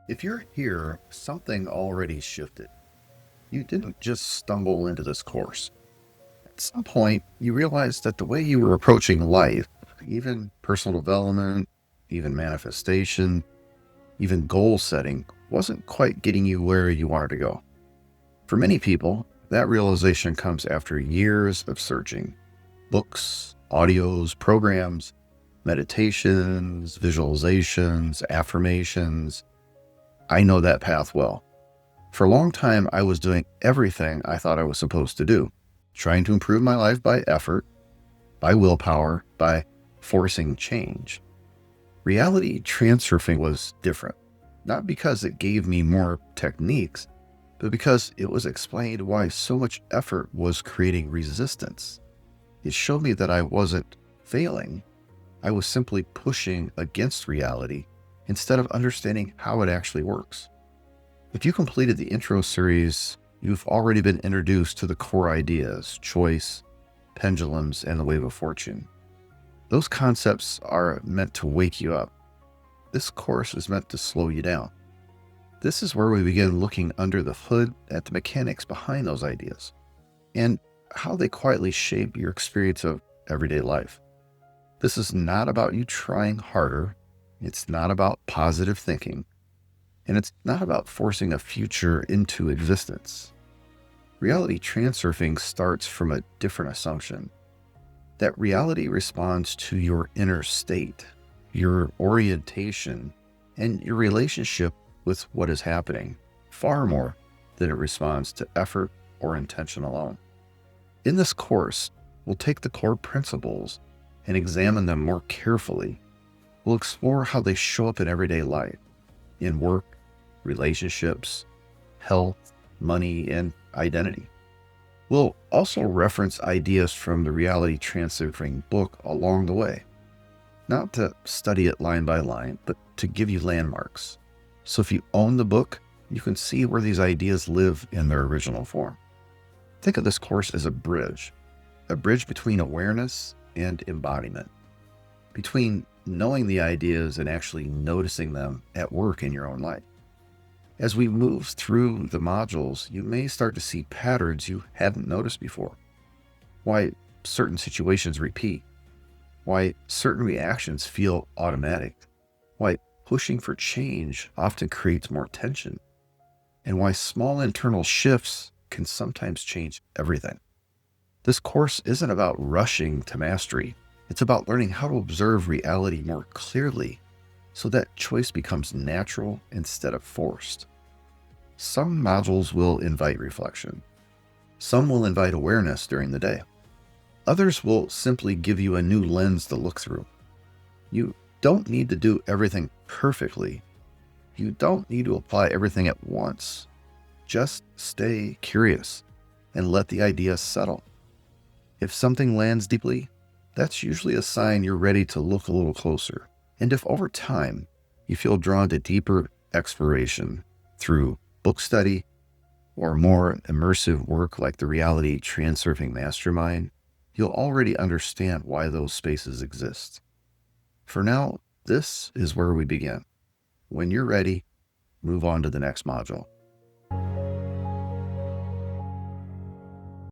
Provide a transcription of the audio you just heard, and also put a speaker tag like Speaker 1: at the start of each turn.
Speaker 1: If you're here, something already shifted. You didn't just stumble into this course. At some point, you realized that the way you were approaching life, even personal development, even manifestation, even goal setting, wasn't quite getting you where you wanted to go. For many people, that realization comes after years of searching. Books, audios, programs, meditations, visualizations, affirmations. I know that path well. For a long time, I was doing everything I thought I was supposed to do, trying to improve my life by effort, by willpower, by forcing change. Reality transurfing was different, not because it gave me more techniques, but because it was explained why so much effort was creating resistance. It showed me that I wasn't failing, I was simply pushing against reality instead of understanding how it actually works. If you completed the intro series, you've already been introduced to the core ideas, choice, pendulums, and the wave of fortune. Those concepts are meant to wake you up. This course is meant to slow you down. This is where we begin looking under the hood at the mechanics behind those ideas and how they quietly shape your experience of everyday life. This is not about you trying harder. It's not about positive thinking. And it's not about forcing a future into existence. Reality transurfing starts from a different assumption that reality responds to your inner state, your orientation, and your relationship with what is happening, far more than it responds to effort or intention alone. In this course, we'll take the core principles and examine them more carefully. We'll explore how they show up in everyday life, in work, relationships, health, money, and identity. We'll also reference ideas from the Reality Transurfing book along the way, not to study it line by line, but to give you landmarks. So if you own the book, you can see where these ideas live in their original form. Think of this course as a bridge between awareness and embodiment, between knowing the ideas and actually noticing them at work in your own life. As we move through the modules, you may start to see patterns you hadn't noticed before. Why certain situations repeat. Why certain reactions feel automatic. Why pushing for change often creates more tension. And why small internal shifts can sometimes change everything. This course isn't about rushing to mastery. It's about learning how to observe reality more clearly so that choice becomes natural instead of forced. Some modules will invite reflection. Some will invite awareness during the day. Others will simply give you a new lens to look through. You don't need to do everything perfectly. You don't need to apply everything at once. Just stay curious and let the ideas settle. If something lands deeply, that's usually a sign you're ready to look a little closer. And if over time you feel drawn to deeper exploration through book study or more immersive work like the Reality Transurfing Mastermind, you'll already understand why those spaces exist. For now, this is where we begin. When you're ready, move on to the next module.